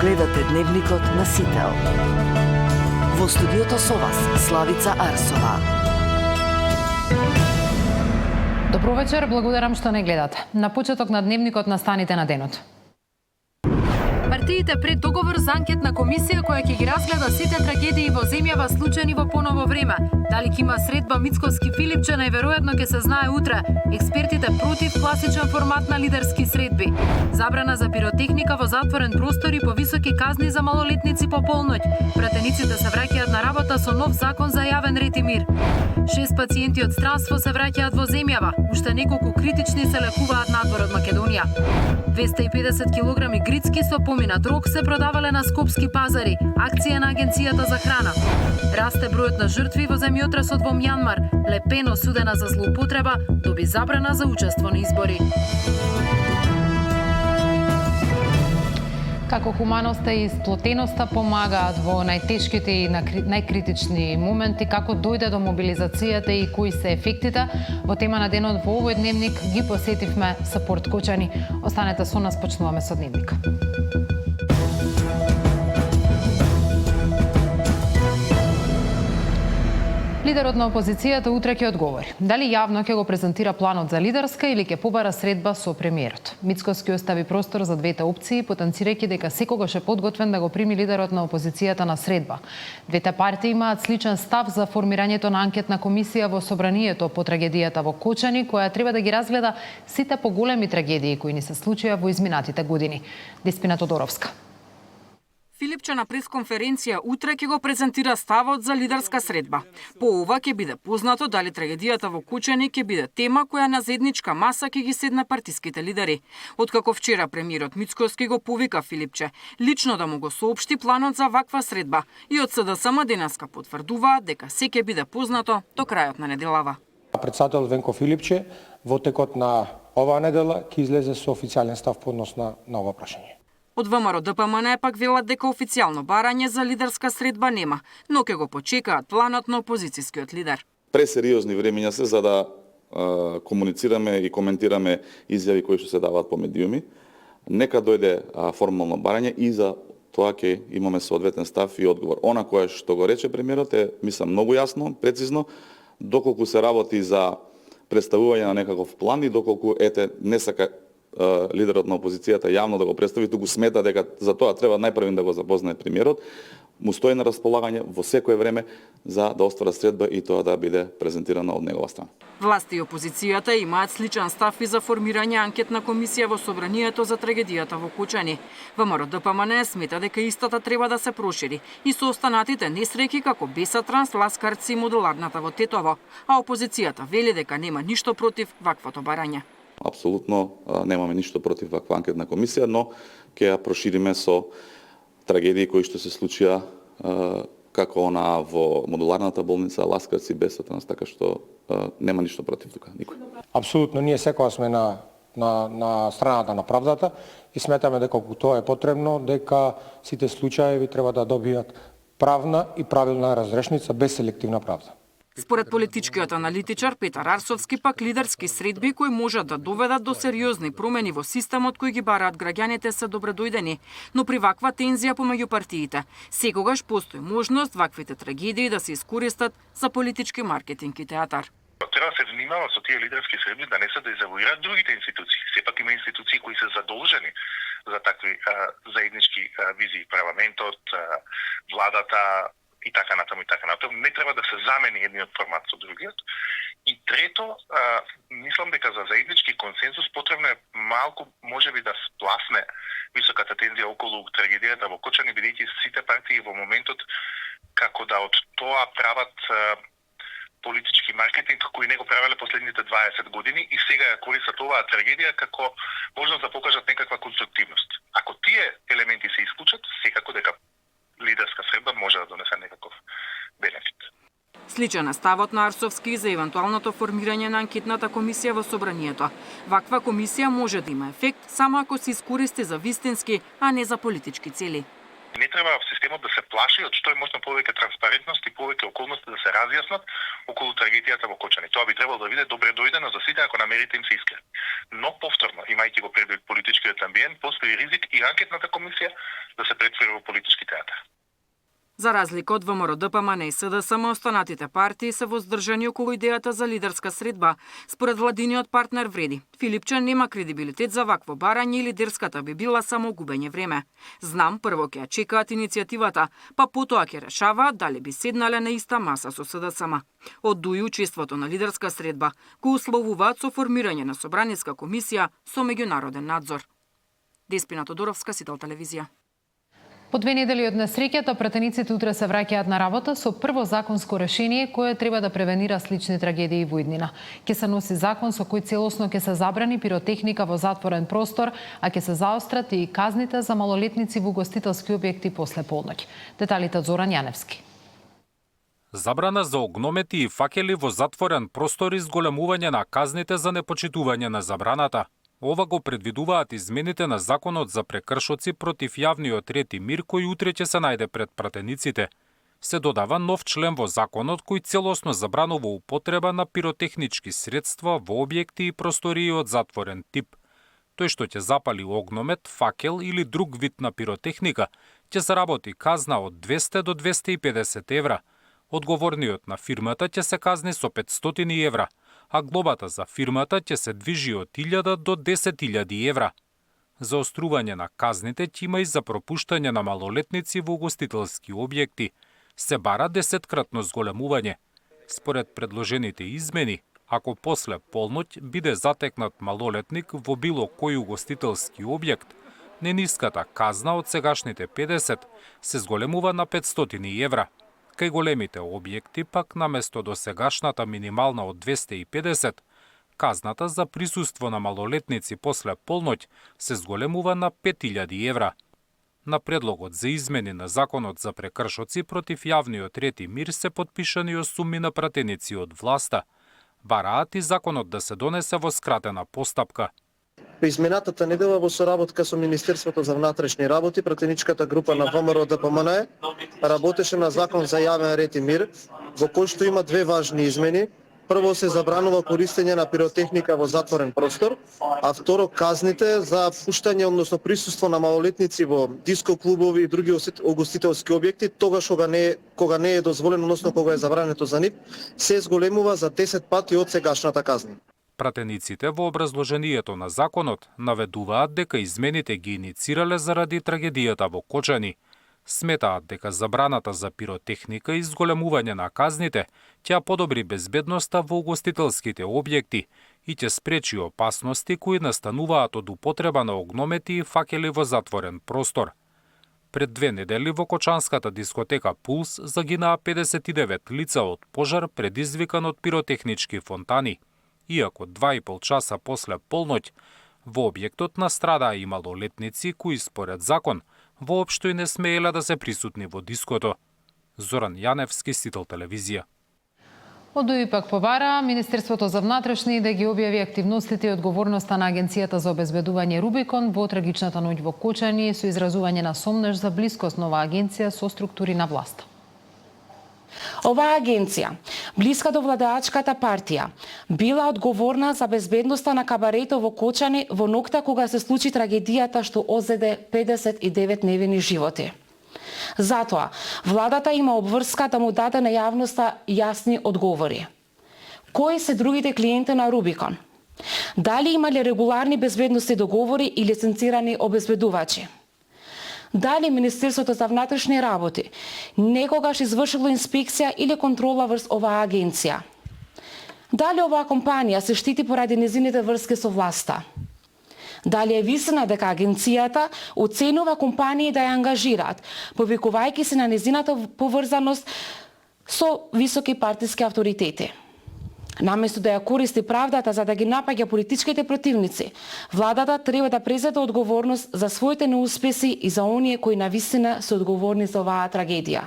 Гледате Дневникот на Сител. Во студиото со вас Славица Арсова. Добро вечер, благодарам што не гледате. На почеток на Дневникот настаните на денот. Партиите пред договор за анкетна комисија која ќе ги разгледа сите трагедии во земјава случајни во поново време. Дали ќе има средба Мицкоски Филипче, најверојатно ќе се знае утре. Експертите против класичен формат на лидерски средби. Забрана за пиротехника во затворен простор и повисоки казни за малолетници по полноќ. Пратениците се враќаат на работа со нов закон за јавен ред и мир. 6 пациенти од странство се враќаат во земјава. Уште неколку критични се лекуваат надвор од Македонија. 250 килограми грицки со поминат рок се продавале на скопски пазари. Акција на Агенцијата за храна. Расте бројот на жртви во земјотресот во Мјанмар. Ле Пен, осудена за злоупотреба, доби забрана за учество на избори. Како хуманоста и сплотеноста помагаат во најтешките и најкритични моменти, како дојде до мобилизацијата и кои се ефектите, во тема на денот во овој Дневник ги посетивме Сапорт Кочани. Останете со нас, почнуваме со Дневник. Лидерот на опозицијата утре ќе одговори. Дали јавно ќе го презентира планот за лидерска или ќе побара средба со премиерот. Мицкоски остави простор за двете опции, потенцирајќи дека секогаш е подготвен да го прими лидерот на опозицијата на средба. Двете партии имаат сличен став за формирањето на анкетна комисија во собранието по трагедијата во Кочани, која треба да ги разгледа сите поголеми трагедии кои ни се случија во изминатите години. Деспина Тодоровска. Филипче на пресконференција утре ќе го презентира ставот за лидерска средба. По ова ќе биде познато дали трагедијата во Кочани ќе биде тема која на заедничка маса ќе ги седне партиските лидери. Откако вчера премиерот Мицкоски го повика Филипче лично да му го соопшти планот за ваква средба и од СДСМ денеска потврдуваат дека се ќе биде познато до крајот на неделава. Председател Венко Филипче во текот на оваа недела ќе излезе со официјален став по однос на ова прашање. Од ВМРО ДПМН пак велат дека официјално барање за лидерска средба нема, но ќе го почекаат планот на опозицијскиот лидер. Пресериозни времиња се за да комуницираме и коментираме изјави кои што се даваат по медиуми. Нека дојде формално барање и за тоа ќе имаме соодветен став и одговор. Она кое што го рече премиерот е, мислам, многу јасно, прецизно, доколку се работи за представување на некаков план и доколку не сака лидерот на опозицијата јавно да го представи, туку смета дека за тоа треба најпрвен да го запознае премиерот, му стои на располагање во секое време за да оствара средба и тоа да биде презентирано од негова страна. Власти и опозицијата имаат сличен став и за формирање анкетна комисија во собранието за трагедијата во Кочани. ВМРО ДПМН смета дека истата треба да се прошири и со останатите несреќи како Бесатранс, Ласкарци и модуларната во Тетово, а опозицијата вели дека нема ништо против ваквото барање. Апсолутно немаме ништо против ваква анкетна комисија, но ќе ја прошириме со трагедии кои што се случија како она во модуларната болница, Ласкарци, Бесатранс, така што нема ништо против тука, никој. Апсолутно, ние секогаш сме на страната на правдата и сметаме дека кога тоа е потребно, дека сите случаи треба да добијат правна и правилна разрешница без селективна правда. Според политичкиот аналитичар Петар Арсовски, пак лидерски средби кои можат да доведат до сериозни промени во системот кои ги бараат граѓаните се добредојдени, но при ваква тензија помеѓу партиите, секогаш постои можност ваквите трагедии да се искористат за политички маркетинг и театар. Треба да се внимава со тие лидерски средби да не се дезавуираат другите институции. Сепак има институции кои се задолжени за такви заеднички визии, парламентот, владата, и така натаму и така натаму. Не треба да се замени едниот формат со другиот. И трето, мислам дека за заеднички консензус потребно е малку можеби да спласне високата тензија околу трагедијата во Кочани, бидејќи сите партии во моментот како да од тоа прават политички маркетинг кој не го правеле последните 20 години и сега ја користат оваа трагедија како можност да покажат некаква конструктивност. Ако тие елементи се исклучат, секако дека лидерска средба може да донесе некаков бенефит. Сличен е ставот на Арсовски за евентуалното формирање на анкетната комисија во собранието. Ваква комисија може да има ефект само ако се искористи за вистински, а не за политички цели. Не треба системот да се плаши од што е можно повеќе транспарентност и повеќе околности да се разјаснат околу трагедија трагедијата во Кочани. Тоа би требало да биде добре дојдено за сите ако намерите им се иска. Но повторно, имајќи го предвид политичкиот амбиент, постои ризик и анкетната комисија да се претвори во политички театар. За разлика од ВМРО, ДПМН и СДСМ, останатите партии се воздржани околу идејата за лидерска средба. Според владиниот партнер Вреди, Филипчен нема кредибилитет за вакво барање и лидерската би била само губење време. Знам, прво ќе ја чекаат иницијативата, па потоа ќе решаваат дали би седнале на иста маса со СДСМ. Од дуи учеството на лидерска средба го условуваат со формирање на собраниска комисија со меѓународен надзор. Деспина Тодоровска, Сител телевизија. По 2 недели од несреќата, пратениците утре се враќаат на работа со прво законско решение кое треба да превенира слични трагедии во иднина. Ќе се носи закон со кој целосно ќе се забрани пиротехника во затворен простор, а ќе се заострат и казните за малолетници во угостителски објекти после полноќ. Деталите од Зоран Јаневски. Забрана за огномети и факели во затворен простор и зголемување на казните за непочитување на забраната. Ова го предвидуваат измените на законот за прекршоци против јавниот ред и мир кој утре ќе се најде пред пратениците. Се додава нов член во законот кој целосно забранува употреба на пиротехнички средства во објекти и простории од затворен тип. Тој што ќе запали огномет, факел или друг вид на пиротехника ќе заработи казна од 200 до 250 евра. Одговорниот на фирмата ќе се казни со 500 евра, а глобата за фирмата ќе се движи од 1000 до 10.000 евра. Заострување на казните ќе има и за пропуштање на малолетници во угостителски објекти. Се бара 10-кратно зголемување. Според предложените измени, ако после полноќ биде затекнат малолетник во било кој угостителски објект, нениската казна од сегашните 50 се зголемува на 500 евра. Кај големите објекти пак наместо до сегашната минимална од 250, казната за присуство на малолетници после полноќ се зголемува на 5000 евра. На предлогот за измени на законот за прекршоци против јавниот ред и мир се потпишани осуми на пратеници од власта. Бараат и законот да се донесе во скратена постапка. По изминатата недела во соработка со Министерството за внатрешни работи, пратеничката група на ВМРО ДПМН работеше на закон за јавен ред и мир, во кој што има две важни измени. Прво се забранува користење на пиротехника во затворен простор, а второ казните за пуштање, односно присуство на малолетници во диско клубови и други угостителски објекти, тогаш кога не е дозволено, односно кога е забрането за нив, се зголемува за 10 пати од сегашната казна. Пратениците во образложението на законот наведуваат дека измените ги иницирале заради трагедијата во Кочани. Сметаат дека забраната за пиротехника и зголемување на казните ќе подобри безбедноста во угостителските објекти и ќе спречи опасности кои настануваат од употреба на огномети и факели во затворен простор. Пред 2 недели во кочанската дискотека Пулс загинаа 59 лица од пожар предизвикан од пиротехнички фонтани. Иако 2,5 часа после полноќ, во објектот настрадаа и малолетници кои според закон воопшто и не смееле да се присутни во диското. Зоран Јаневски, Сител телевизија. Од ДУИ пак побара Министерството за внатрешни да ги објави активностите и одговорноста на Агенцијата за обезбедување Рубикон во трагичната ноќ во Кочани со изразување на сомнеж за блискост на оваа агенција со структури на власта. Оваа агенција, блиска до владеачката партија, била одговорна за безбедноста на кабарето во Кочани во ноќта кога се случи трагедијата што одзеде 59 невини животи. Затоа, владата има обврска да му даде на јавноста јасни одговори. Кои се другите клиенти на Рубикон? Дали имале регуларни безбедности договори и лиценцирани обезбедувачи? Дали Министерството за внатрешни работи некогаш извршило инспекција или контрола врз оваа агенција? Дали оваа компанија се штити поради незините врски со власта? Дали е вистина дека агенцијата оценува компании да ја ангажираат, повикувајќи се на незината поврзаност со високи партиски авторитети? Наместо да ја користи правдата за да ги напаѓа политичките противници, владата треба да презеде одговорност за своите неуспеси и за оние кои навистина се одговорни за оваа трагедија.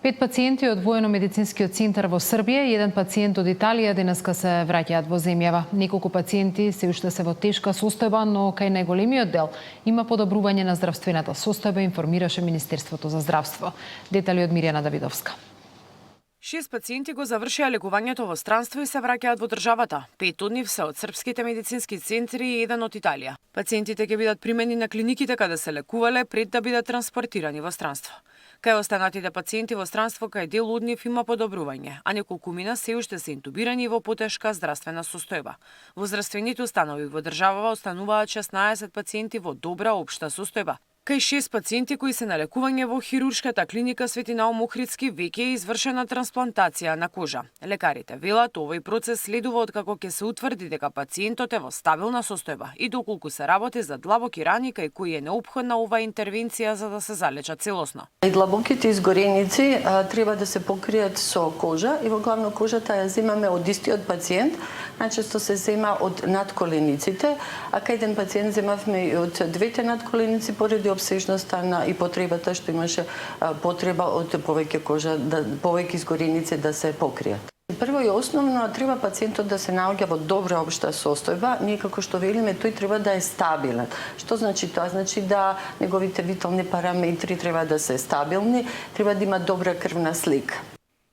5 пациенти од воено-медицинскиот центар во Србија и 1 пациент од Италија денеска се враќаат во земјава. Неколку пациенти се уште се во тешка состојба, но кај најголемиот дел има подобрување на здравствената состојба, информираше Министерството за здравство. Детали од Мирјана Давидовска. 6 пациенти го завршија лекувањето во странство и се враќаат во државата. 5 од нив се од српските медицински центри и 1 од Италија. Пациентите ќе бидат примени на клиниките каде се лекувале пред да бидат транспортирани во странство. Кај останатите пациенти во странство кај дел од нив има подобрување, а неколкумина се уште се интубирани во потешка здравствена состојба. Во здравствените установи во државава остануваат 16 пациенти во добра општа состојба. Кај 6 пациенти кои се на лекување во хируршката клиника Свети Наум Охридски веќе е извршена трансплантација на кожа. Лекарите велат овој процес следува откако ќе се утврди дека пациентот е во стабилна состојба и доколку се работи за длабоки рани кај кои е неопходна оваа интервенција за да се залечат целосно. И длабоките изгореници треба да се покријат со кожа и во главно кожата ја земаме од истиот пациент, најчесто се зема од надколениците, а кај еден пациент земавме и од двете надколеници поради обсежноста и потребата што имаше потреба од повеќе кожа, повеќе изгореници да се покријат. Прво и основно треба пациентот да се наоѓа во добра општа состојба. Ние како што велиме, тој треба да е стабилен. Што значи тоа? Значи да неговите витални параметри треба да се стабилни, треба да има добра крвна слика.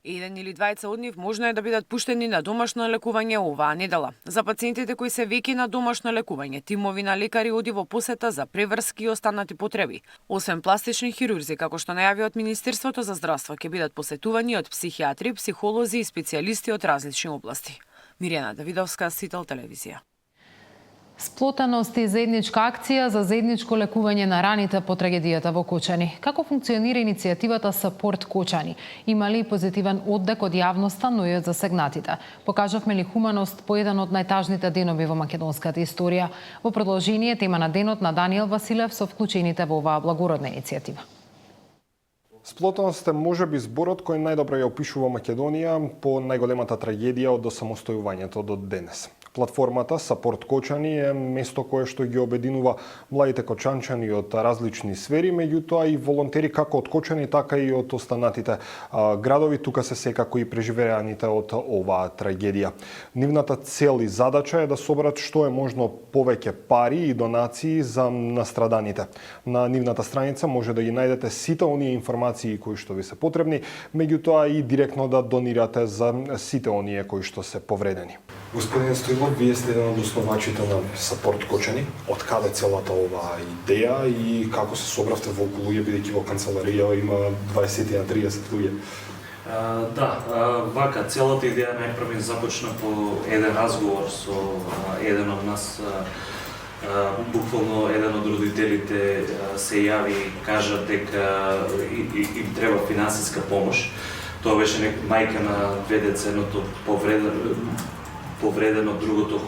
Еден или двајца од нив можно е да бидат пуштени на домашно лекување оваа недела. За пациентите кои се веќе на домашно лекување, тимови на лекари оди во посета за преврски и останати потреби. Освен пластични хирурзи, како што најави од Министерството за здравство, ќе бидат посетувани од психијатри, психолози и специјалисти од различни области. Мирјана Давидовска, Сител телевизија. Сплотеност и заедничка акција за заедничко лекување на раните по трагедијата во Кочани. Како функционира иницијативата Сапорт Кочани? Има ли позитивен оддек од јавноста, но и од засегнатите? Покажавме ли хуманост по еден од најтажните денови во македонската историја? Во продолжение тема на денот на Даниел Василев со вклучените во оваа благородна иницијатива. Сплотеност е можеби зборот кој најдобро ја опишува Македонија по најголемата трагедија од осамостојувањето до денес. Платформата Сапорт Кочани е место кое што ги обединува младите кочанчани од различни сфери, меѓутоа и волонтери како од Кочани, така и од останатите градови, тука се секако и преживеаните од оваа трагедија. Нивната цел и задача е да соберат што е можно повеќе пари и донации за настраданите. На нивната страница може да ги најдете сите оние информации кои што ви се потребни, меѓутоа и директно да донирате за сите оние кои што се повредени. Господин Стоилов, вие сте еден од основачите на Сапорт Кочани. Од каде целата оваа идеја и како се собравте во луѓе, бидејќи во канцеларија има 20 на 30 луѓе? Вака, целата идеја најпрво започна по еден разговор со еден од нас. Буквално еден од родителите се јави и кажа дека им треба финансиска помош. Тоа беше мајка на две деца, едното повредено, другото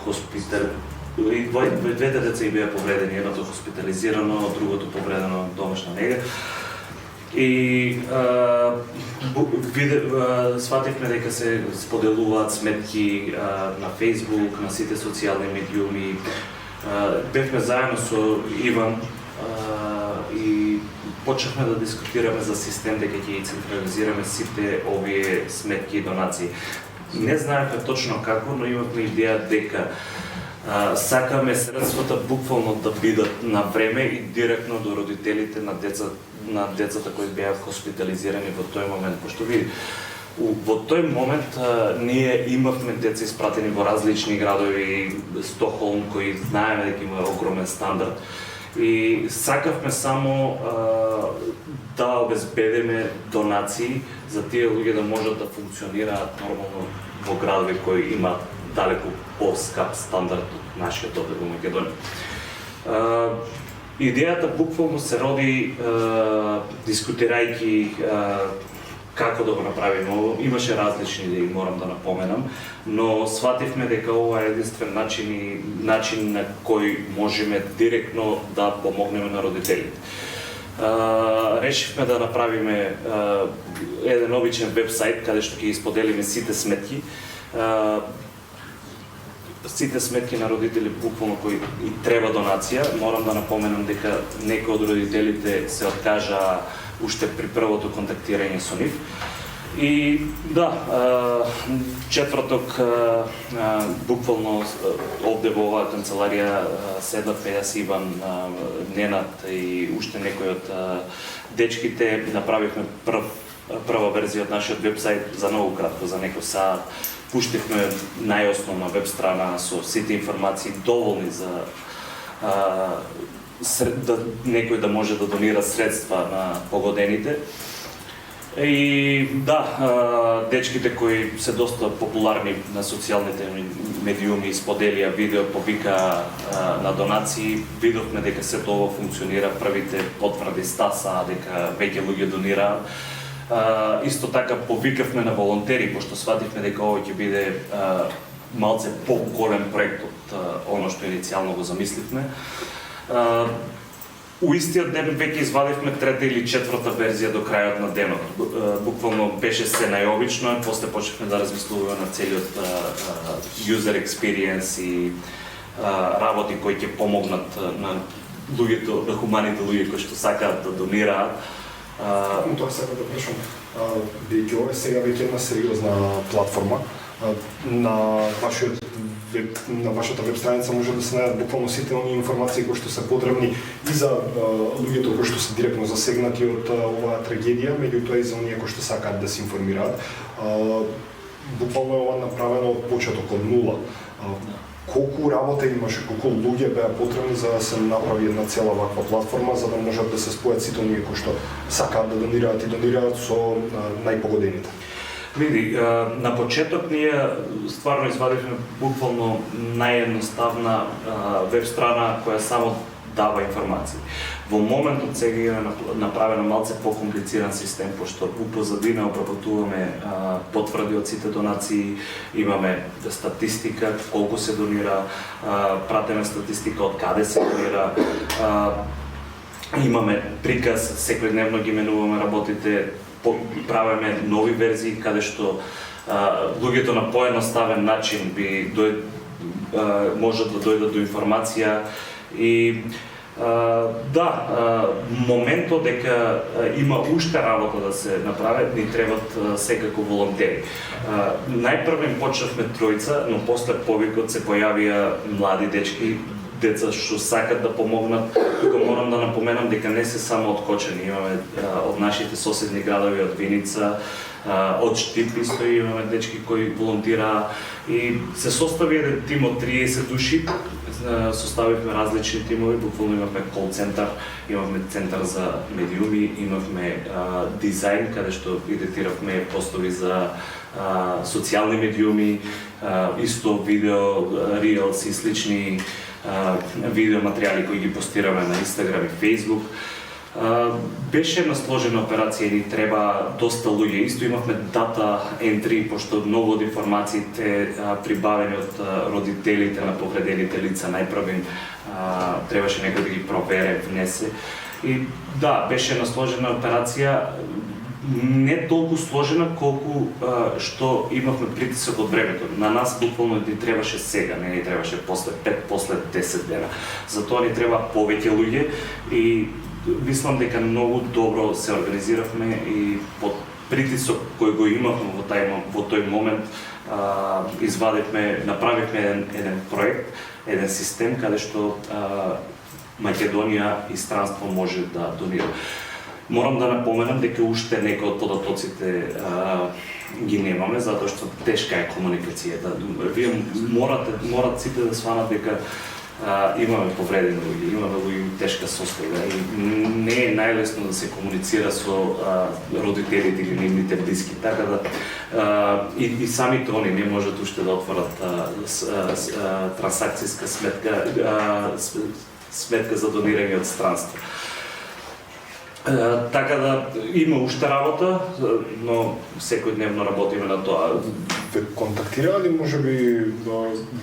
двете деца и беа повредени, едното хоспитализирано, другото повредено домашна нега. И свативме дека се споделуваат сметки на Facebook, на сите социјални медиуми. Бевме заедно со Иван и почнавме да дискутираме за систем дека ќе ги централизираме сите овие сметки и донации. Не знаевме точно како, но имавме идеја дека сакаме средствата буквално да бидат на време и директно до родителите на децата кои беа хоспитализирани во тој момент. Пошто види, во тој момент ние имавме деца испратени во различни градови, Стокхолм, кои знаеме дека има огромен стандард. И сакавме само да обезбедиме донации за тие луѓе да можат да функционираат нормално во градови кои имаат далеку поскап стандард од нашиот овде во Македонија. Идејата буквално се роди дискутирајќи како да го направиме. Имаше различни идеи, морам да напоменам, но свативме дека ова е единствен начин на кој можеме директно да помогнеме на родителите. Решивме да направиме еден обичен вебсайт каде што ќе исподелиме сите сметки. Сите сметки на родители буквално кои и треба донација. Морам да напоменам дека некои од родителите се откажа уште при првото контактирање со нив. И четврток буквално овде во оваа канцеларија седнавме јас, Иван, Ненад и уште некои од дечките, направивме прв прва верзија од нашиот вебсайт за многу кратко, за некој саат. Пуштивме најосновна веб страна со сите информации доволни за некој да може да донира средства на погодените. И да, дечките кои се доста популарни на социјалните медиуми споделија видео, повика на донации, видовме дека се тоа функционира, првите потврди стаса дека веќе луѓе донираат. Исто така повикавме на волонтери, пошто свативме дека ова ќе биде малце по-голем проект од оно што иницијално го замисливме. У истиот ден веќе извадивме трета или четврта верзија до крајот на денот. Буквално беше се најобично, после почнавме да размислуваме на целиот user experience и работи кои ќе помогнат на луѓето, на хуманите луѓе кои што сакаат да донираат. Тоа сега да прашам, бидејќи ова е сега веќе една сериозна платформа, на вашата веб страница може да се најдат буквално сите оние информации кои што се потребни и за луѓето кои што се директно засегнати од оваа трагедија, меѓутоа и за оние кои што сакаат да се информираат. Буквално е ова направено од почеток, од нула. Колку работа имаше, колку луѓе беа потребни за да се направи една цела ваква платформа, за да можат да се спојат сите оние кои што сакаат да донираат и донираат со најпогодените? Види, на почеток ние стварно извадивме буквално наједноставна веб страна која само дава информации. Во моментот сега е направено малце по-комплициран систем, пошто у позадина обработуваме потврди од сите донации, имаме статистика, колку се донира, пратена статистика од каде се донира, имаме приказ, секојдневно ги менуваме работите, правиме нови верзии каде што луѓето на поедноставен начин можат да дојдат до информација и моментот дека има уште работа да се направи, ни требат секако волонтери. Најпрво почнавме тројца, но после повикот се појавија млади дечки, деца што сакат да помогнат. Тука морам да напоменам дека не се само од Кочани, имаме од нашите соседни градови, од Виница, од Штип исто имаме дечки кои волонтираа и се состави еден тим од 30 души. Составивме различни тимови, буквално имавме кол центар, имавме центар за медиуми, имавме дизајн каде што едитиравме постови за социјални медиуми, исто видео, reels и слични видео материјали кои ги постираме на Инстаграм и Фейсбук. Беше една сложена операција и ни треба доста луѓе. Исто имавме дата entry, пошто многу од информациите прибавени од родителите на повредените лица најпрвен требаше некој да ги провере, внесе. И да, беше една сложена операција, не толку сложена колку што имавме притисок од времето. На нас буквално ни требаше сега, не ни требаше после 5, после 10 дена. Затоа ни треба повеќе луѓе и мислам дека многу добро се организиравме и под притисок кој го имавме во тој момент извадивме, направивме еден проект, еден систем каде што Македонија и странство може да донира. Морам да напоменам дека уште некои од податоците ги немаме, затоа што тешка е комуникацијата. Вие морат сите да сванат дека имаме повредени луѓе, имаме луѓе тешка состојба и не е најлесно да се комуницира со родителите или нивните блиски, така да и самите они не можат уште да отворат трансакцијска сметка за донирање од странство. Така да има уште работа, но секојдневно работиме на тоа. Ве контактираа ли можеби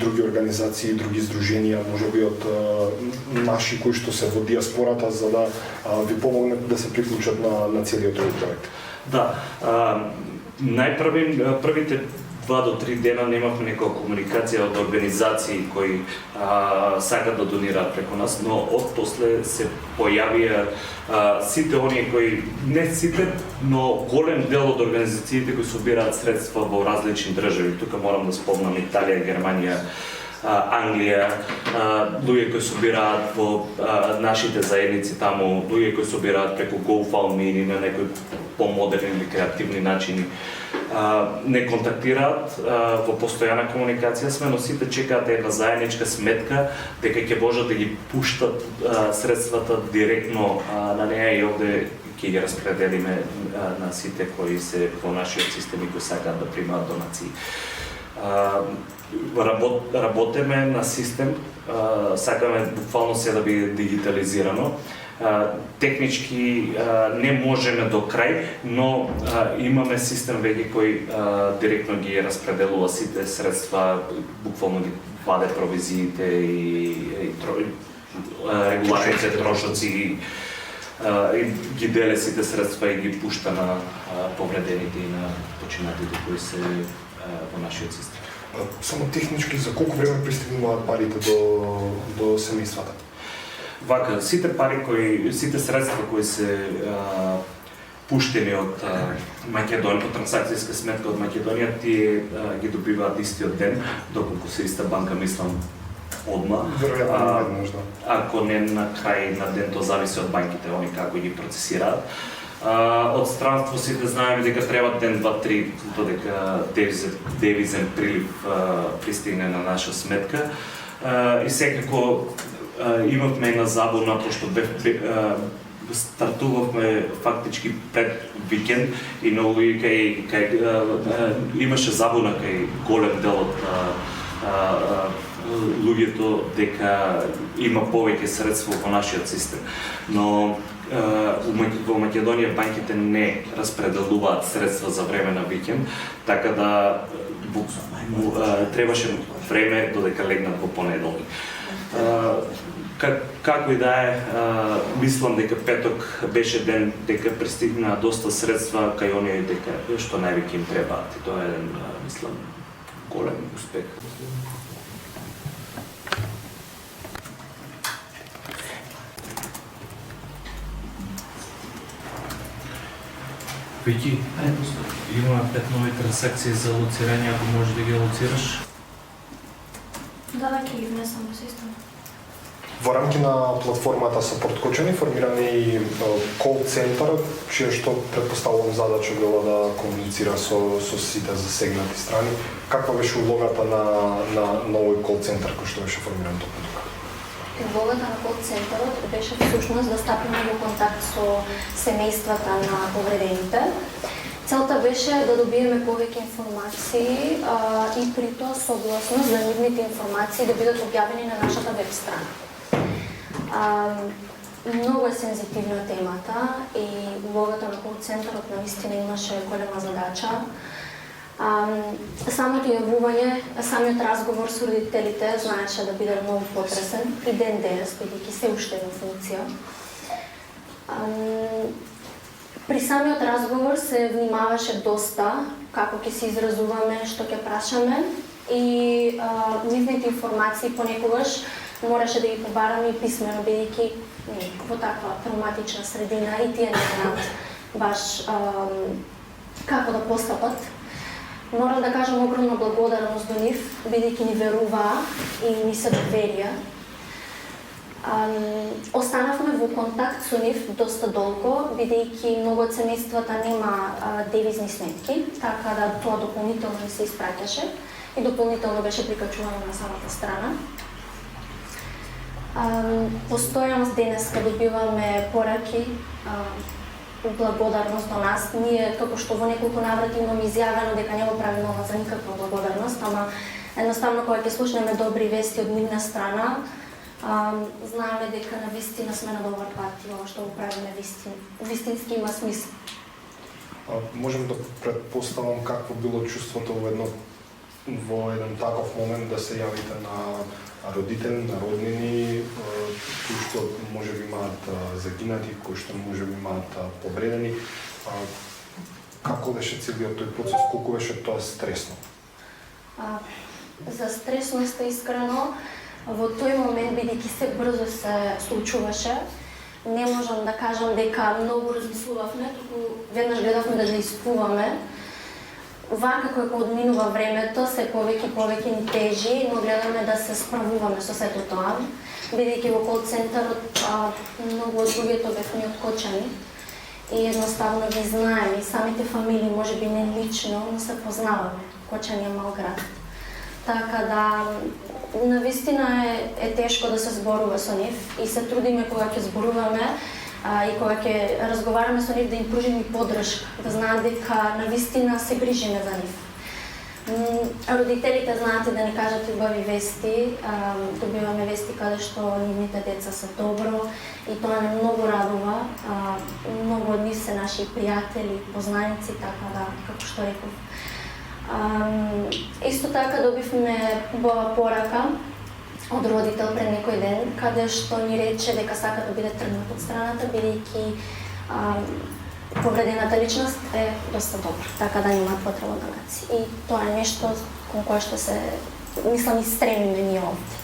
други организации, други здруженија, можеби од наши кои што се во диаспората за да ви помогнат да се приклучат на целиот тој проект? Да, првите 2 до 3 дена немавме некоја комуникација од организации кои сакат да донираат преку нас, но од после се појавија сите оние кои, не сите, но голем дел од организациите кои собираат средства во различни држави. Тука морам да спомнам Италија, Германија, Англија, луѓе кои собираат во нашите заедници таму, луѓе кои собираат преку GoFundMe или на некој помодерни или креативни начини не контактираат, во постојана комуникација сме, но сите чекаат една заедничка сметка дека ќе можат да ги пуштат средствата директно на неа и овде ќе ги распределиме на сите кои се во нашиот систем и кои сакаат да примаат донации. Работеме на систем, сакаме буквално се да биде дигитализирано. Технички не можеме до крај, но имаме систем веќе кој директно ги распределува сите средства, буквално ги ваде провизиите и регуларните трошоци и ги деле сите средства и ги пушта на повредените и на починатите кои се во нашиот систем. Само технички, за колку време пристигнуваат парите до семејствата? Вака, сите средства кои се пуштени од Македонија, од трансакцијска сметка од Македонија, тие ги добиваат истиот ден, доколку се иста банка, мислам, одма. Веројатно можда. Ако не на крај на ден, тоа зависи од банките, они како ги процесираат. Од странство сите знаеме дека треба ден, два, три, додека девизен прилив пристигне на наша сметка. И секако имавме една забуна, пошто стартувавме фактички пред викенд и многу имаше забуна кај голем дел од луѓето дека има повеќе средства во нашиот систем. Но во Македонија банките не распределуваат средства за време на викенд, така да требаше време додека легнат во понеделник. Како и да е, мислам дека петок беше ден дека пристигна доста средства кај оние дека што највеќе им требаат. И тоа е еден, мислам, голем успех. Вики, има 5 нови трансакции за лоцирање, ако можеш да ги лоцираш? Да, ќе ги внесам во системот. Во рамки на платформата Сапорт Кочани формиран е и кол центар, чија што претпоставувам задача била да комуницира со сите засегнати страни. Каква беше улогата на овој кол центар кој што беше формиран токму тука? Улогата на кол центарот беше всушност да стапиме во контакт со семејствата на повредените. Целта беше да добиеме повеќе информации и при тоа согласност за нивните информации да бидат објавени на нашата веб страна. Многу е сензитивна темата и улогата на кол центарот наистина имаше голема задача. Самото јавување, самиот разговор со родителите знаеше да биде многу потресен и ден денес, бидејќи се уште во функција. При самиот разговор се внимаваше доста како ќе се изразуваме, што ќе прашаме и нивните информации понекогаш мораше да ги побараме и писмено, бидејќи во таква травматична средина и тие не знаат баш како да постапат. Морам да кажам огромна благодарност до нив, бидејќи ни веруваа и ни се доверија. Останавме во контакт со нив доста долго, бидејќи многу од семејствата нема девизни сметки, така да тоа дополнително ни се испраќаше и дополнително беше прикачувано на самата страна. Постојано денеска добиваме пораки, благодарност до нас. Ние, како што во неколку наврати имам изјавено дека не го правиме ова за никаква благодарност, ама едноставно кога ќе слушнеме добри вести од нивна страна, знаеме дека навистина сме на добар пат и ова што го правиме вистински има смисла. Можем да предпоставам какво било чувството во еден таков момент да се јавите на родители, на роднини, кои што можеби имаат загинати, кои што можеби имаат повредени. Како беше целиот тој процес, колку беше тоа стресно? За стресност искрено, во тој момент, бидејќи се брзо се случуваше, не можам да кажам дека многу размислувавме, туку веднаш гледавме да испуваме. Вака кога одминува времето, се повеќе ни тежи, но гледаме да се справуваме со сето тоа. Бидејќи во кол центарот многу од луѓето бевме откочени и едноставно ги знаеме, и самите фамилии, може би не лично, но се познаваме, Кочани е мал град. Така да, навистина е тешко да се зборува со нив и се трудиме кога ќе зборуваме и кога ќе разговараме со нив да им пружиме и поддршка, да знаат дека навистина се грижиме за нив. Родителите знаат да ни кажат убави вести, добиваме вести каде што нивните деца се добро и тоа не многу радува. Многу од нив се наши пријатели, познаници, така да, како што реков. Исто така добивме убава порака од родител пред некој ден, каде што ни рече дека сака да биде тргнат од страната, бидејќи повредената личност е доста добра, така да немаат потреба да наци. И тоа е нешто кон кое што се, мислам, и стремиме ние овде.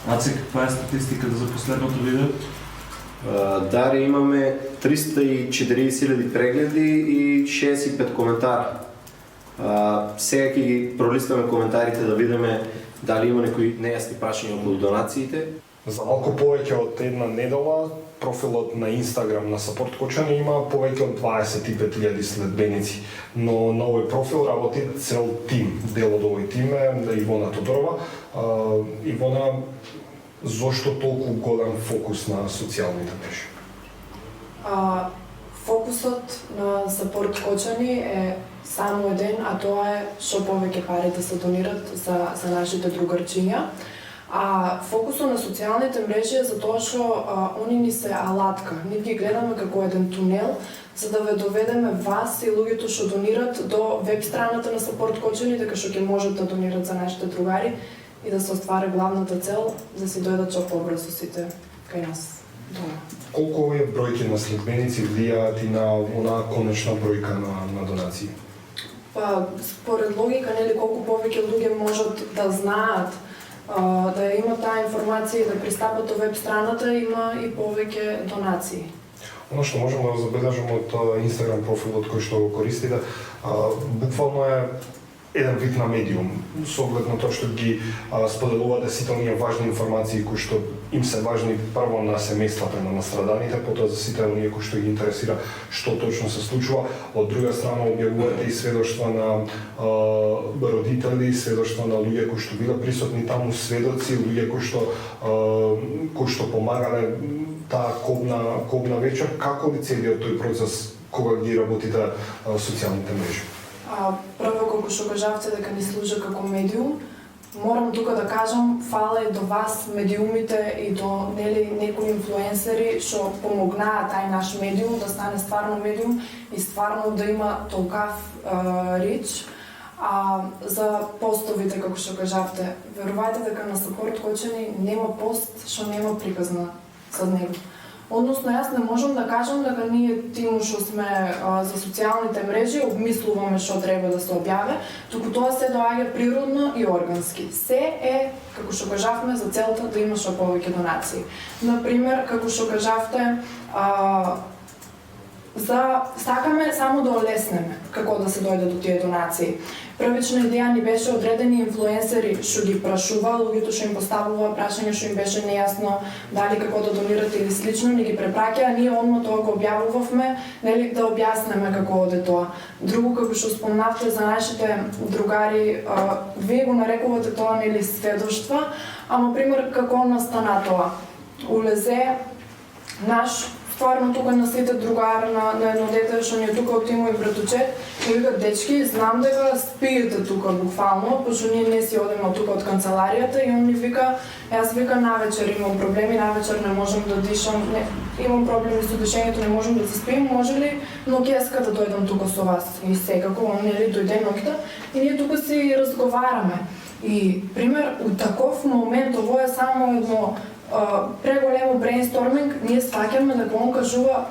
Аце, каква е статистиката за последното видео? Даре имаме 340.000 прегледи и 65 коментара. Сега ќе ги пролистаме коментарите да видиме дали има некои нејасни прашања околу донациите. За малку повеќе од една недела профилот на Инстаграм на Сапорт Кочани има повеќе од 25.000 следбеници, но на овој профил работи цел тим. Дел од овој тим е Ивона Тодорова. Ивона, зошто толку голем фокус на социјалните мрежи? Фокусот на Сапорт Кочани е само еден, а тоа е што повеќе пари да се донират за нашите другарчиња. А фокусот на социјалните мрежи е за тоа што они ни се алатка. Ние ги гледаме како еден тунел за да ве доведеме вас и луѓето што донират до веб страната на Сапорт Кочани, дека што ќе можат да донират за нашите другари и да се оствари главната цел да си дојдат што побрзо сите кај нас дома. Колку овие бројки на следбеници влијаат и на онаа конечна бројка на донации? Па, според логика, нели, колку повеќе луѓе можат да знаат, да има таа информација и да пристапат до веб страната, има и повеќе донации. Оно што можеме да забележиме од Инстаграм профилот кој што го користите, буквално е еден вид на медиум, со оглед на тоа што ги споделувате сите оние важни информации кои што им се важни прво на семејствата на настраданите, потоа за сите оние кои што ги интересира што точно се случува. Од друга страна објавувате и сведоштва на родители, сведоштва на луѓе кои што биле присутни таму, сведоци, луѓе кои што помагале таа кобна вечер. Како ли целиот тој процес кога ги работите социјалните мрежи? Прво, како што кажавте дека ни служи како медиум, морам тука да кажам фала и до вас, медиумите, и до некои инфлуенсери што помогнаа тај наш медиум да стане стварно медиум и стварно да има толкав рич. За постовите, како што кажавте, верувајте дека на Сапорт Кочани нема пост што нема приказна за него. Односно, јас не можам да кажам дека ние тиму што сме за социјалните мрежи обмислуваме што треба да се објаве, туку тоа се доаѓа природно и органски. Се е, како што кажавме, за целта да има што повеќе донации. Например, како што кажавте, сакаме само да олеснеме како да се дојде до тие донации. Првична идеја ни беше одредени инфлуенсери што ги прашува, луѓето што им поставува прашање што им беше нејасно дали како да донират или слично, ни ги препраќа, а ние одма тоа го објавувавме, нели, да објаснеме како оде тоа. Друго, како што спомнавте за нашите другари, вие го нарекувате тоа, нели, сведоштва, ама пример како настана тоа. Улезе наш стварно тука на сите другари на едно дете што ни е тука од тимови братучет, и вика, дечки, знам дека спиете тука буквално, пошто ние не си одиме тука од канцеларијата, и он ми вика, јас вика навечер имам проблеми, навечер не можам да дишам, имам проблеми со дишењето, не можам да се спием, може ли ноќеска да дојдам тука со вас? И секако, он нели дојде ноќта и ние тука си разговараме. И пример, у таков момент, ово е само едно преголемо брейнсторминг, ние сваќаме дека он кажува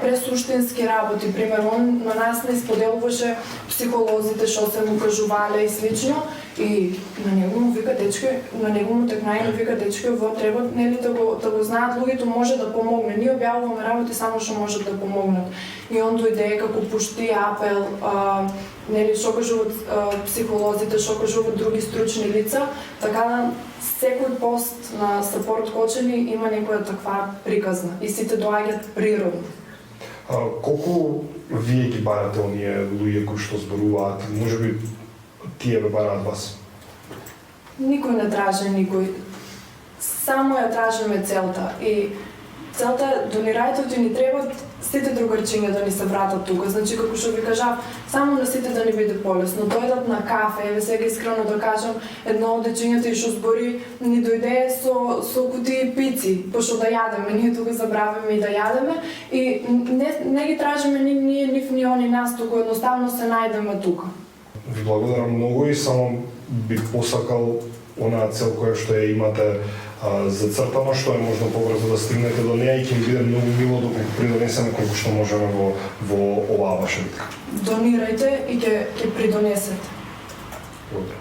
пресуштински работи. Примерно, на нас не споделуваше психолозите што се му кажувале и слично, и на него му вика дечко, на него му текна и му вика дечко, во треба нели да го знаат луѓето, може да помогне. Ние објавуваме работи само што можат да помогнат. И он дојде како пушти апел, нели што кажуваат психолозите, што кажуваат други стручни лица, така да секој пост на Сапорт Кочани има некоја таква приказна и сите доаѓаат природно. Колку вие ги барате оние луѓе кои што зборуваат? Можеби тие ве бараат вас? Никој не тражи никој. Само ја тражиме целта. И целта е донирајте, ни требат сите другарчиња да ни се вратат тука. Значи, како што ви кажав, само на сите да ни биде полесно. Дојдат на кафе, еве сега искрено да кажам, едно од дечињата и што збори, ни дојде со кутии пици, пошто да јадеме. Ние тука забравиме и да јадеме и не ги тражиме ни ние, ни они нас, туку едноставно се најдеме тука. Ви благодарам многу и само бих посакал онаа цел која што ја имате зацртано, што е можно побрзо да стигнете до неја и ќе ми биде многу мило доколку придонесеме колку што можеме во оваа ваша битка. Донирајте и ќе придонесете. Благодарам.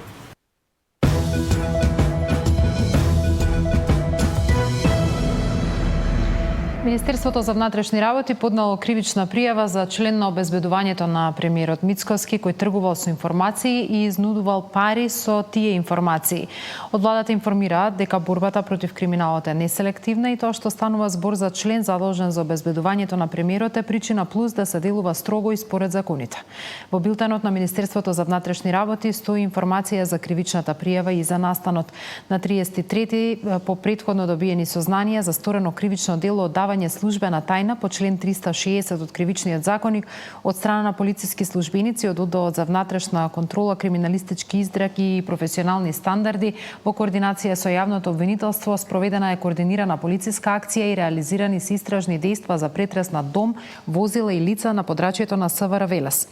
Министерството за внатрешни работи поднало кривична пријава за член на обезбедувањето на премиерот Мицкоски, кој тргувал со информации и изнудувал пари со тие информации. Од владата информираат дека борбата против криминалот е неселективна и тоа што станува збор за член задолжен за обезбедувањето на премиерот е причина плюс да се делува строго и според законите. Во билтенот на Министерството за внатрешни работи стои информација за кривичната пријава и за настанот на 33 по претходно добиени сознанија за сторено кривично дело од давање службена тајна по член 360 од Кривичниот законник од страна на полициски службеници од Одделот за внатрешна контрола, криминалистички истраги и професионални стандарди во координација со јавното обвинителство. Спроведена е координирана полициска акција и реализирани се истражни дејства за претрес на дом, возила и лица на подрачјето на СВР Велес.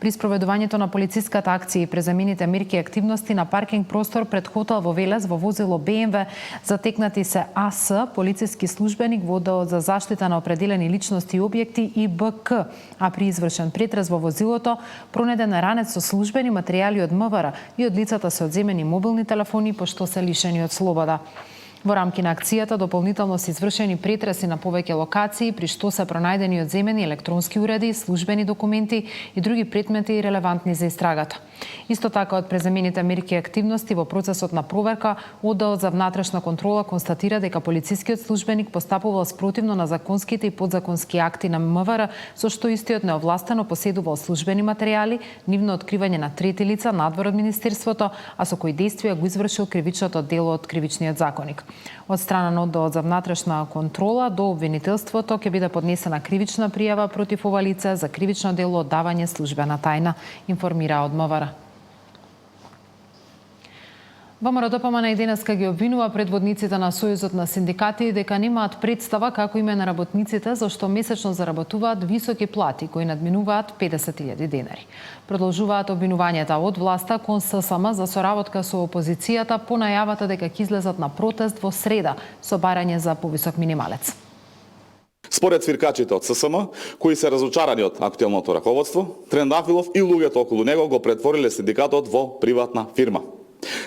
При спроведувањето на полициската акција и презамените мерки и активности на паркинг простор пред хотел во Велес во возило БМВ затекнати се АС, полициски службеник во Одделот за заштита на определени личности и објекти и БК, а при извршен претрес во возилото пронеден ранец со службени материјали од МВР и од лицата се одземени мобилни телефони пошто се лишени од слобода. Во рамки на акцијата дополнително се извршени претреси на повеќе локации, при што се пронајдени одземени електронски уреди, службени документи и други предмети релевантни за истрагата. Исто така од презамените мерки и активности во процесот на проверка, Одделот за внатрешна контрола констатира дека полицискиот службеник постапувал спротивно на законските и подзаконски акти на МВР, со што истиот неовластено поседувал службени материјали, нивно откривање на трети лица надвор од Министерството, а со кои действија го извршил кривичното дело од Кривичниот законник. Од страна на Одделот за внатрешна контрола до обвинителството ќе биде поднесена кривична пријава против ова лице за кривично дело оддавање службена тајна, информира од МВР. ВМРО ДПМН и денеска ги обвинува предводниците на Сојузот на синдикати дека немаат представа како им е на работниците зашто месечно заработуваат високи плати кои надминуваат 50.000 денари. Продолжуваат обвинувањата од власта кон ССМ за соработка со опозицијата по најавата дека ќе излезат на протест во среда со барање за повисок минималец. Според свиркачите од ССМ, кои се разочарани од актуелното раководство, Трендафилов и луѓето околу него го претвориле синдикатот во приватна фирма.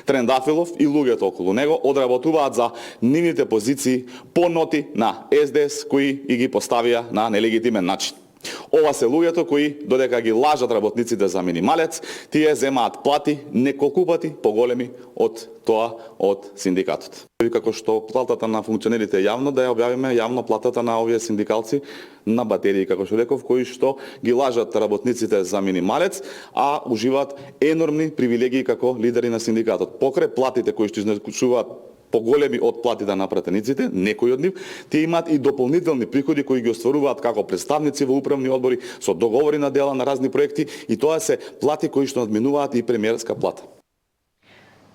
Трендафилов и луѓето околу него одработуваат за нивните позиции по ноти на СДС кои и ги поставија на нелегитимен начин. Ова се луѓето кои, додека ги лажат работниците за минималец, тие земаат плати неколку пати поголеми од тоа од синдикатот. Како што платата на функционерите јавно, да ја објавиме јавно платата на овие синдикалци на батерии, како што реков, кои што ги лажат работниците за минималец, а уживаат енормни привилегии како лидери на синдикатот. Покрај платите кои што изнесуваат поголеми од платите на пратениците, некои од нив, тие имаат и дополнителни приходи кои ги остваруваат како представници во управни одбори со договори на дела на разни проекти и тоа се плати кои што надминуваат и премиерска плата.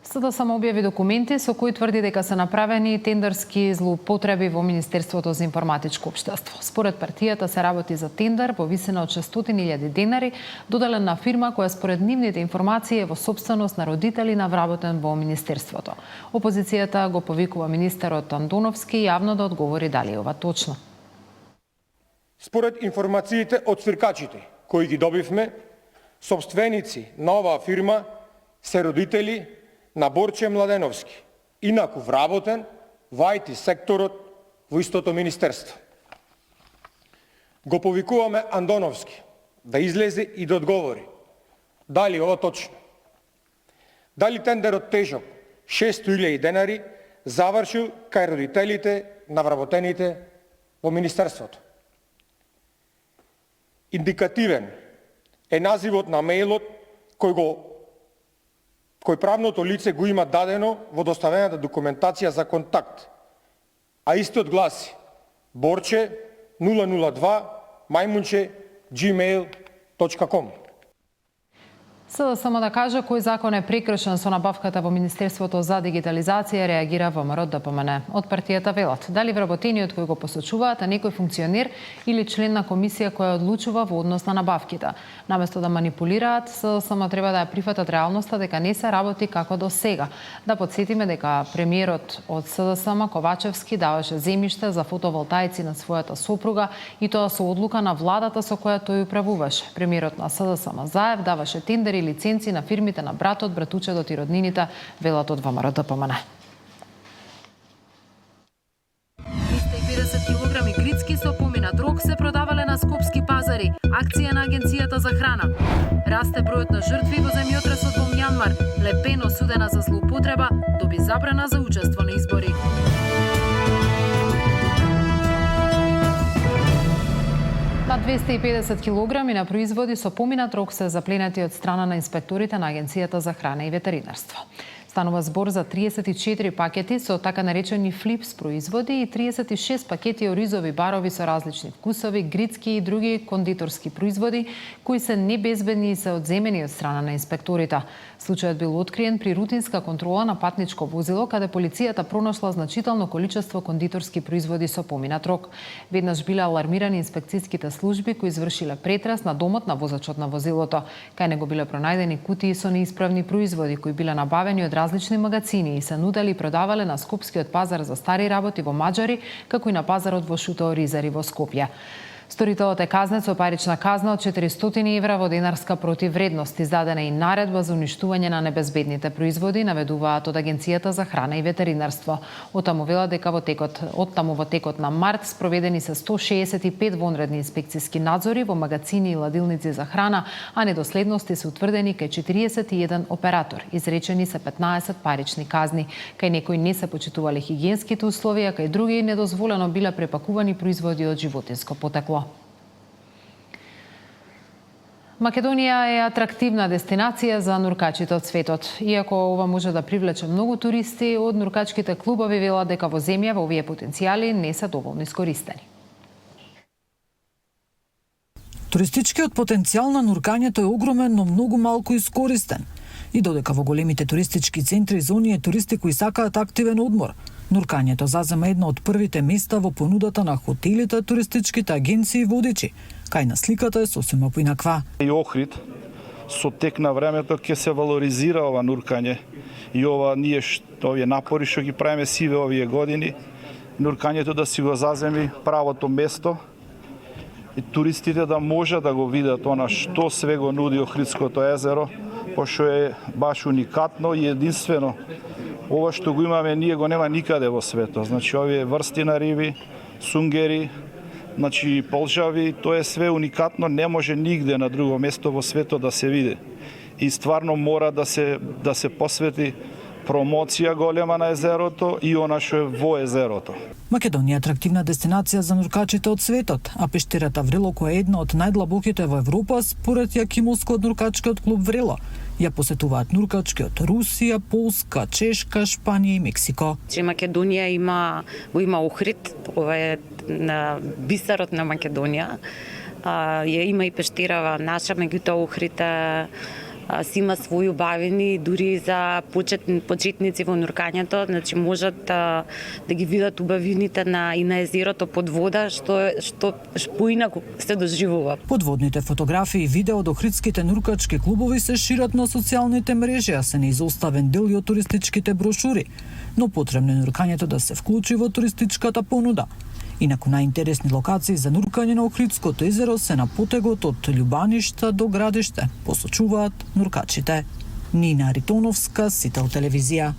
СДСМ објави документи со кои тврди дека се направени тендерски злоупотреби во Министерството за информатичко општество. Според партијата се работи за тендер во висина од 600.000 денари, доделен на фирма која според нивните информации е во сопственост на родители на вработен во Министерството. Опозицијата го повикува министерот Андоновски јавно да одговори дали е ова точно. Според информациите од свиркачите кои ги добивме, собственици на оваа фирма се родители на Борче Младеновски, инаку вработен во IT секторот во истото министерство. Го повикуваме Андоновски да излезе и да одговори дали ова точно. Дали тендерот тежок 600.000 денари завршил кај родителите на вработените во министерството. Индикативен е називот на мејлот кој правното лице го има дадено во доставената документација за контакт, а истиот гласи Борче 002 мајмунче gmail.com. Само да кажа кој закон е прекршен со набавката во Министерството за дигитализација, реагира ВМРО ДПМН. Од партијата велат дали вработениот кој го посочуваат е некој функционер или член на комисија која одлучува во однос на набавките. Наместо да манипулираат, само треба да ја прифатат реалноста дека не се работи како до сега. Да подсетиме дека премиерот од СДСМ Ковачевски даваше земјиште за фотоволтаици на својата сопруга и тоа со одлука на владата со која тој управуваше. Премиерот на СДСМ Заев даваше тендери и лиценци на фирмите на братот, братучедот и роднините, велат од ВМРО ДПМН. 350 килограми грицки со поминат рок се продавале на скопски пазари. Акција на Агенцијата за храна. Расте бројот на жртви во земјотресот во Мјанмар. Ле Пен, осудена за злоупотреба, доби забрана за учество на избори. На 250 килограми на производи со поминат рок се запленати од страна на инспекторите на Агенцијата за храна и ветеринарство. Станува збор за 34 пакети со така наречени флипс производи и 36 пакети оризови барови со различни вкусови, грицки и други кондиторски производи кои се небезбедни и се одземени од страна на инспекторите. Случајот бил откриен при рутинска контрола на патничко возило каде полицијата пронашла значително количество кондиторски производи со поминат рок. Веднаш биле алармирани инспекцијските служби кои извршиле претрес на домот на возачот на возилото. Кај него биле пронајдени кутии со неисправни производи кои биле набавени од различни магазини и се нудели и продавале на скопскиот пазар за стари работи во Маџари, како и на пазарот во Шутоа Ризари во Скопје. Сторителот е казнет со парична казна од 400 евра во денарска противвредност. Издадена и наредба за уништување на небезбедните производи, наведуваат од Агенцијата за храна и ветеринарство. Оттаму велат дека во текот на март спроведени се 165 вонредни инспекцијски надзори во магазини и ладилници за храна, а недоследности се утврдени кај 41 оператор. Изречени се 15 парични казни. Кај некои не се почитувале хигиенските услови, а кај други недозволено биле препакувани производи од животинско потекло. Македонија е атрактивна дестинација за нуркачите од светот. Иако ова може да привлече многу туристи, од нуркачките клубови велат дека во земјава овие потенцијали не се доволно искористени. Туристичкиот потенцијал на нуркањето е огромен, но многу малку искористен. И додека во големите туристички центри за оние туристи кои сакаат активен одмор, нуркањето зазема едно од првите места во понудата на хотелите, туристичките агенции и водичи. Кај на сликата е сосема поинаква. И Охрид со тек на времето ќе се валоризира ова нуркање и овие напори што ги правиме сиве овие години, нуркањето да си го заземи правото место и туристите да може да го видат она што све го нуди Охридското езеро, пошто е баш уникатно и единствено. Ова што го имаме ние го нема никаде во светот. Значи овие врсти на риби, сунгери, значи полжави, тоа е све уникатно, не може нигде на друго место во светот да се види. И стварно мора да се посвети промоција голема на езерото и она што е во езерото. Македонија е атрактивна дестинација за нуркачите од светот, а пештерата Врело, која е една од најдлабоките во Европа, според Јакимовскиот нуркачкиот клуб Врело, ја посетуваат нуркачки од Русија, Полска, Чешка, Шпанија и Мексико. Македонија го има Охрид, ова е на бисерот на Македонија. Ја има и пештерава наша, меѓутоа Охрид си има своји убавини, дури за почетници во нуркањето, значи можат да ги видат убавините и на езерото под вода, што поинаку се доживува. Подводните фотографии и видео од охридските нуркачки клубови се шират на социјалните мрежи, а се неизоставен дел и од туристичките брошури, но потребно е нуркањето да се вклучи во туристичката понуда. Инаку најинтересни локации за нуркање на Охридското езеро се на потегот од Љубаништа до Градиште, посочуваат нуркачите. Нина Ритоновска, Сител телевизија.